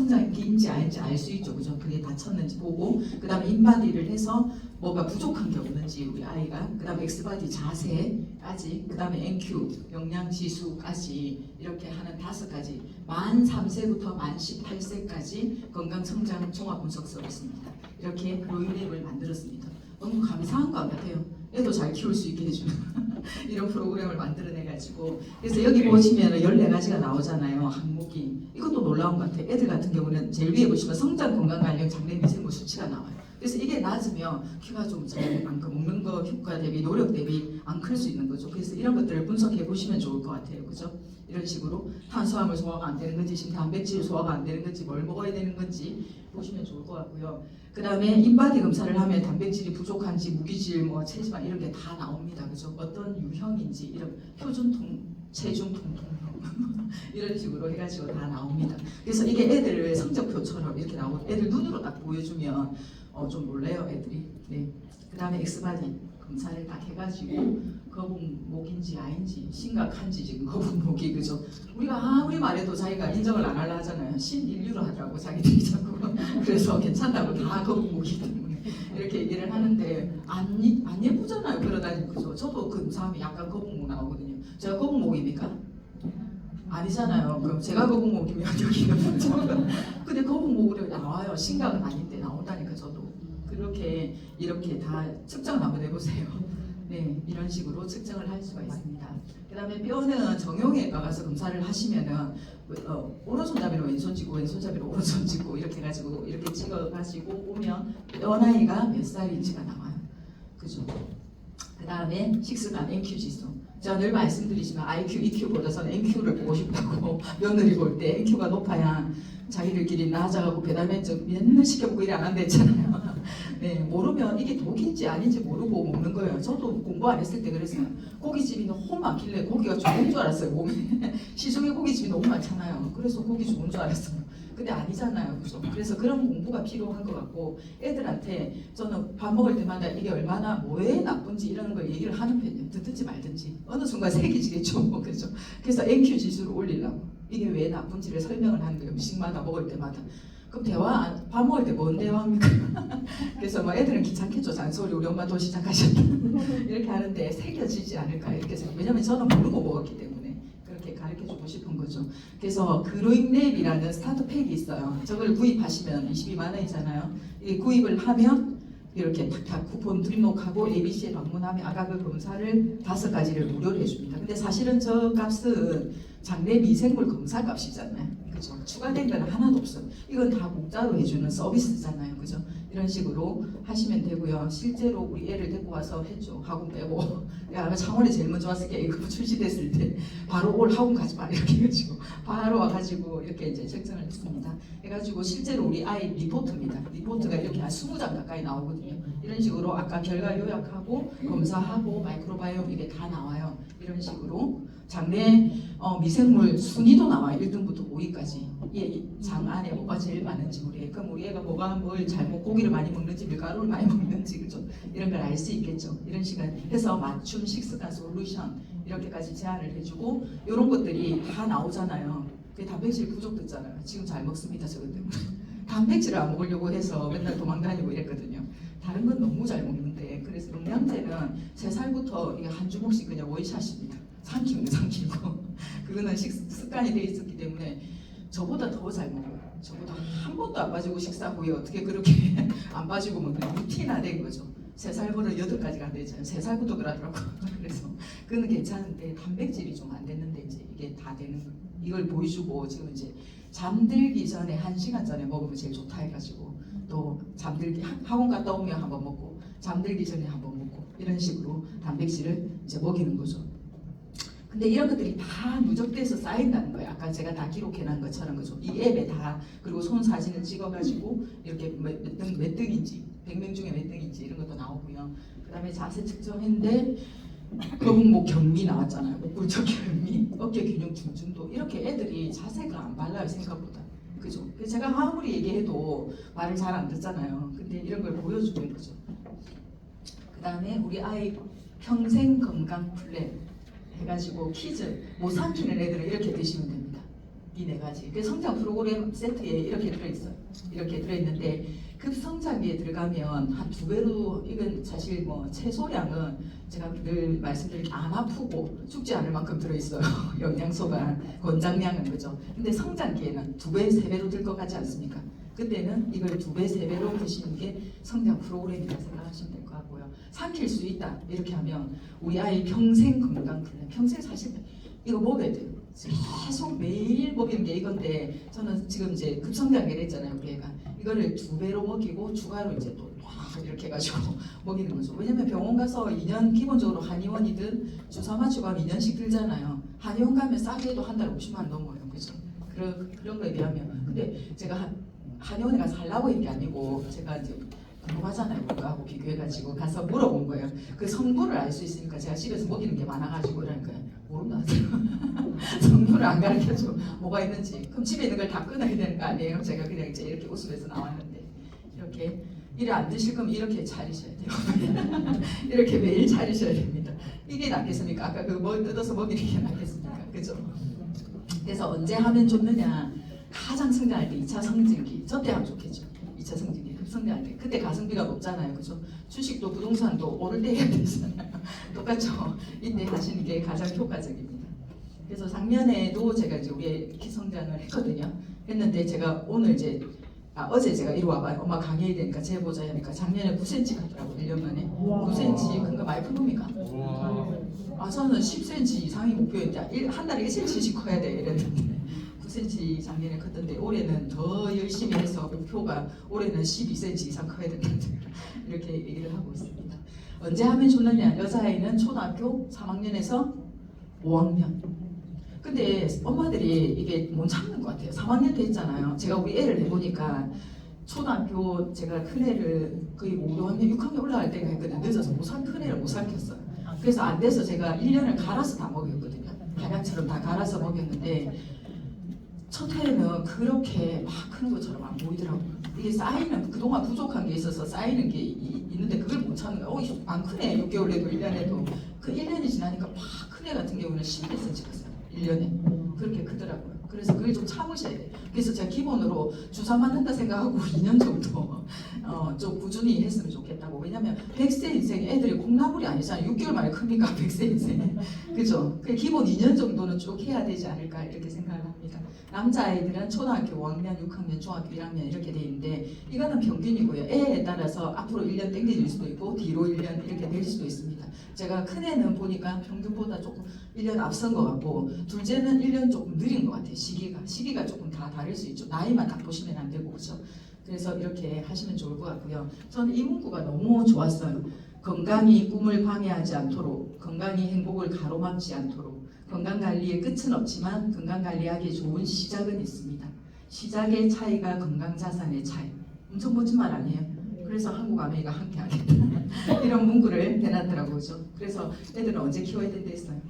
성장기인지 아닌지 알 수 있죠. 그죠? 그게 다쳤는지 보고, 그 다음에 인바디를 해서 뭐가 부족한 게 없는지 우리 아이가, 그 다음에 엑스바디 자세까지, 그 다음에 NQ 영양지수까지 이렇게 하는 5가지, 만 3세부터 만 18세까지 건강성장 종합분석서가 있습니다. 이렇게 로이랩을 만들었습니다. 너무 감사한 것 같아요. 애도 잘 키울 수 있게 해주는 이런 프로그램을 만들어내가지고, 그래서 여기 보시면 14가지가 나오잖아요. 항목이. 이것도 놀라운 것 같아요. 애들 같은 경우는 제일 위에 보시면 성장 건강 관련 장래 미생물 수치가 나와요. 그래서 이게 낮으면 키가 좀 작만큼 먹는 거 효과 대비 노력 대비 안 클 수 있는 거죠. 그래서 이런 것들을 분석해 보시면 좋을 것 같아요. 그죠? 이런 식으로 탄수화물 소화가 안 되는 건지, 지금 단백질 소화가 안 되는 건지, 뭘 먹어야 되는 건지 보시면 좋을 것 같고요. 그 다음에 인바디 검사를 하면 단백질이 부족한지, 무기질, 뭐 체지방 이런 게 다 나옵니다. 그죠? 어떤 유형인지, 이런 표준통, 체중통통형 이런 식으로 해가지고 다 나옵니다. 그래서 이게 애들 성적표처럼 이렇게 나오고, 애들 눈으로 딱 보여주면 좀 놀래요, 애들이. 네. 그 다음에 엑스바디 검사를 딱 해가지고 거북목인지 아닌지, 심각한지 지금 거북목이, 그죠? 우리가 아무리 말해도 자기가 인정을 안 하려 하잖아요. 신인류로 하더라고 자기들이 자꾸. 그래서 괜찮다고 다 거북목이기 때문에 이렇게 얘기를 하는데 안 예쁘잖아요. 그러다니, 그죠? 저도 그 사람이 약간 거북목 나오거든요. 제가 거북목입니까? 아니잖아요. 그럼 제가 거북목이면 여기가 뭐죠? 근데 거북목으로 나와요. 심각은 아닌데 나온다니까. 저도 그렇게 이렇게 다 측정을 한번 해보세요. 네, 이런 식으로 측정을 할 수가 있습니다. 그 다음에 뼈는 정형외과 가서 검사를 하시면은 오른손잡이로 왼손 왼손잡이로 오른손 짚고 이렇게 해가지고 이렇게 찍어가지고 오면 뼈 나이가 몇 살인지가 나와요. 그죠? 그 다음에 식습관 NQ 지수. 제가 늘 말씀드리지만 IQ, EQ보다는 NQ를 보고 싶다고. 며느리 볼 때 NQ가 높아야 자기들끼리 나아져가고 배달 면접 맨날 시켜보고 일 안 한다 했잖아요. 네, 모르면 이게 독인지 아닌지 모르고 먹는 거예요. 저도 공부 안 했을 때 그랬어요. 고깃집이 너무 많길래 고기가 좋은 줄 알았어요. 몸에 시중에 고깃집이 너무 많잖아요. 그래서 고기 좋은 줄 알았어요. 근데 아니잖아요. 그죠? 그래서 그런 공부가 필요한 것 같고, 애들한테 저는 밥 먹을 때마다 이게 얼마나 뭐에 나쁜지 이런 걸 얘기를 하는 편이에요. 듣든지 말든지 어느 순간 새기지겠죠. 그죠? 그래서 NQ 지수를 올리려고 이게 왜 나쁜지를 설명을 하는 거예요. 음식마다 먹을 때마다. 그럼 밥 먹을 때 뭔 대화합니까? 그래서 뭐 애들은 귀찮겠죠. 잔소리 우리 엄마 또 시작하셨다 이렇게 하는데 새겨지지 않을까 이렇게 생각. 왜냐면 저는 모르고 먹었기 때문에 그렇게 가르쳐주고 싶은 거죠. 그래서 그로잉랩이라는 스타트팩이 있어요. 저걸 구입하시면 22만 원이잖아요. 이 구입을 하면 이렇게 탁탁 쿠폰 등록하고 ABC에 방문하면 아가그 검사를 5가지를 무료로 해줍니다. 근데 사실은 저 값은 장내 미생물 검사 값이잖아요. 그죠? 추가된 건 하나도 없어요. 이건 다 공짜로 해주는 서비스잖아요. 그죠? 이런 식으로 하시면 되고요. 실제로 우리 애를 데리고 와서 했죠. 학원 빼고. 내가 창원에 제일 먼저 왔을 때 이거 출시됐을 때 바로 올 학원 가지 마 이렇게 해가지고 바로 와가지고 이렇게 이제 책정을 했습니다. 해가지고 실제로 우리 아이 리포트입니다. 리포트가 이렇게 한 20장 가까이 나오거든요. 이런 식으로 아까 결과 요약하고 검사하고 마이크로바이옴 이게 다 나와요. 이런 식으로 장내 미생물 순위도 나와요. 1등부터 5위까지. 장 안에 뭐가 제일 많은지 우리 애. 그럼 우리 애가 뭐가 뭘 잘못 고기를 많이 먹는지 밀가루를 많이 먹는지 그죠? 이런 걸 알 수 있겠죠. 이런 시간 해서 맞춤 식습관 솔루션 이렇게까지 제안을 해주고 이런 것들이 다 나오잖아요. 그 단백질 부족됐잖아요. 지금 잘 먹습니다. 저것 때문에. 단백질을 안 먹으려고 해서 맨날 도망다니고 이랬거든요. 다른 건 너무 잘 먹는데 그래서 영양제는 3살부터 이게 한 주먹씩 그냥 원샷입니다. 삼키고 그거는 습관이 돼 있었기 때문에 저보다 더 잘 먹어요. 저보다 한 번도 안 빠지고 식사 후에 어떻게 그렇게 안 빠지고 먹는 루틴화된 거죠. 3살보다 8가지가 안 되잖아요. 3살부터 그러더라고요. 그래서 그거는 괜찮은데 단백질이 좀 안 됐는데 이제 이게 다 되는 거예요. 이걸 보여주고 지금 이제 잠들기 전에 1시간 전에 먹으면 제일 좋다 해가지고 또 잠들기 학원 갔다 오면 한번 먹고 잠들기 전에 한번 먹고 이런 식으로 단백질을 이제 먹이는 거죠. 근데 이런 것들이 다 누적돼서 쌓인다는 거예요. 아까 제가 다 기록해놓은 것처럼 그죠? 이 앱에 다 그리고 손 사진을 찍어가지고 이렇게 몇 등인지 100명 중에 몇 등인지 이런 것도 나오고요. 그 다음에 자세 측정인데 거북목 경미 나왔잖아요. 목굴적 경미, 어깨 균형 중증도 이렇게 애들이 자세가 안 발라요 생각보다. 그죠? 제가 아무리 얘기해도 말을 잘 안 듣잖아요. 근데 이런 걸 보여주는 거죠. 그 다음에 우리 아이 평생 건강 플랜 해가지고 키즈 못 삼키는 애들은 이렇게 드시면 됩니다. 이 네 가지. 그 성장 프로그램 세트에 이렇게 들어있어요. 이렇게 들어있는데 급성장기에 들어가면 한 2배로 이건 사실 뭐 채소량은 제가 늘 말씀드린 안 아프고 죽지 않을 만큼 들어있어요. 영양소가 권장량은 그죠. 근데 성장기에는 2배, 3배로 들 것 같지 않습니까? 그때는 이걸 2배, 3배로 드시는 게 성장 프로그램이라고 생각하시면 될 것 같고요. 삼킬 수 있다 이렇게 하면 우리 아이 평생 건강 플랜, 평생 사실 이거 먹어야 돼요. 계속 매일 먹이는 게 이건데 저는 지금 이제 급성장기를 했잖아요. 우리 애가 이거를 2배로 먹이고 추가로 이제 또 이렇게 해가지고 먹이는 거죠. 왜냐면 병원 가서 2년 기본적으로 한의원이든 주사 맞추고 하면 2년씩 들잖아요. 한의원 가면 싸게 해도 한 달에 50만 원 넘어요. 그죠? 그런 거에 비하면 근데 제가 한의원에 가서 하려고 한 게 아니고 제가 이제 궁금하잖아요. 그거하고 비교해가지고 가서 물어본 거예요. 그 성분을 알 수 있으니까 제가 집에서 먹이는 게 많아가지고 그러니까 모른다 하더라고요. 성분을 안 가르쳐줘. 뭐가 있는지. 그럼 집에 있는 걸 다 끊어야 되는 거 아니에요? 제가 그냥 이제 이렇게 웃으면서 나왔는데 이렇게 이래 안 드실 거면 이렇게 차리셔야 돼요. 이렇게 매일 차리셔야 됩니다. 이게 낫겠습니까? 아까 그 뭐 뜯어서 먹이는 게 낫겠습니까? 그죠? 그래서 언제 하면 좋느냐? 가장 성장할 때 2차 성장기. 저때 하면 좋겠죠. 2차 성장기. 급성장할 때. 그때 가성비가 높잖아요. 그죠? 주식도 부동산도 오를 때 해야 되잖아요. 똑같죠? 이때 하시는 게 가장 효과적입니다. 그래서 작년에도 제가 이제 우리 애 기성장을 했거든요. 했는데 제가 오늘 이제 어제 제가 이리 와봐요. 엄마 강의해야 되니까 재보자 하니까 작년에 9cm 갔더라고 1년 만에. 9cm 큰 거 많이 큰 겁니까? 저는 10cm 이상이 목표였는데 한 달에 1cm씩 커야 돼 이랬는데 9cm 작년에 컸던데 올해는 더 열심히 해서 목표가 올해는 12cm 이상 커야 된다 이렇게 얘기를 하고 있습니다. 언제 하면 좋느냐? 여자아이는 초등학교 3학년에서 5학년. 근데 엄마들이 이게 못 참는 것 같아요. 3학년 때 했잖아요. 제가 우리 애를 해보니까 초등학교 제가 큰 애를 거의 5, 6학년, 6학년 올라갈 때가 했거든요. 늦어서 큰 애를 못 삼켰어요. 그래서 안 돼서 제가 1년을 갈아서 다 먹였거든요. 한약처럼 다 갈아서 먹였는데 첫 해에는 그렇게 막 크는 것처럼 안 보이더라고요. 이게 쌓이는 그동안 부족한 게 있어서 쌓이는 게 있는데 그걸 못 찾는 거예요. 안 크네. 6개월에도 1년에도 그 1년이 지나니까 막 큰 애 같은 경우는 11cm 컸어요. 1년에 그렇게 크더라고요. 그래서 그걸 좀 참으셔야 돼요. 그래서 제가 기본으로 주사 맞는다 생각하고 2년 정도 좀 꾸준히 했으면 좋겠다고. 왜냐면 100세 인생에 애들이 콩나물이 아니잖아요. 6개월 만에 크니까 100세 인생에. 그죠? 그 기본 2년 정도는 쭉 해야 되지 않을까 이렇게 생각을 합니다. 남자아이들은 초등학교 5학년, 6학년, 중학교 1학년 이렇게 돼 있는데 이거는 평균이고요. 애에 따라서 앞으로 1년 땡겨질 수도 있고 뒤로 1년 이렇게 될 수도 있습니다. 제가 큰 애는 보니까 평균보다 조금 1년 앞선 것 같고 둘째는 1년 조금 느린 것 같아요. 시기가 조금 다 다를 수 있죠. 나이만 딱 보시면 안 되고 그렇죠. 그래서 이렇게 하시면 좋을 것 같고요. 저는 이 문구가 너무 좋았어요. 건강이 꿈을 방해하지 않도록, 건강이 행복을 가로막지 않도록. 건강관리의 끝은 없지만 건강관리하기 좋은 시작은 있습니다. 시작의 차이가 건강자산의 차이. 엄청 멋진 말 아니에요? 그래서 한국 아메이가 함께 하겠다. 이런 문구를 대놨더라고요. 그래서 애들은 언제 키워야 된다 했어요?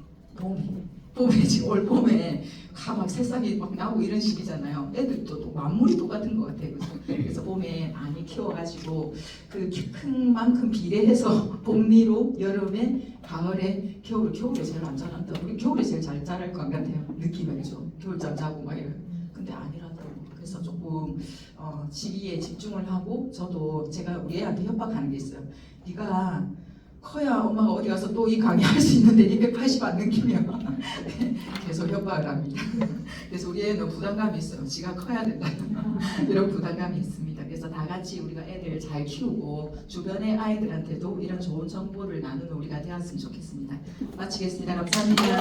봄에 지금 올 봄에 막 새싹이 막 나오고 이런 시기잖아요. 애들도 또 만물이 똑같은 것 같아요. 그래서 봄에 많이 키워가지고 그 큰 만큼 비례해서 봄미로 여름에 가을에 겨울에 제일 안 자란다. 우리 겨울에 제일 잘 자랄 것 같아요. 느낌이죠. 겨울잠 자고 막 이런. 근데 아니라더라고. 그래서 조금 시기에 집중을 하고 저도 제가 우리 애한테 협박하는 게 있어요. 네가 커야 엄마가 어디 가서 또 이 강의 할 수 있는데 280 안 넘기면 계속 협박을 합니다. 그래서 우리 애는 부담감이 있어요. 지가 커야 된다. 이런 부담감이 있습니다. 그래서 다 같이 우리가 애들 잘 키우고 주변의 아이들한테도 이런 좋은 정보를 나누는 우리가 되었으면 좋겠습니다. 마치겠습니다. 감사합니다.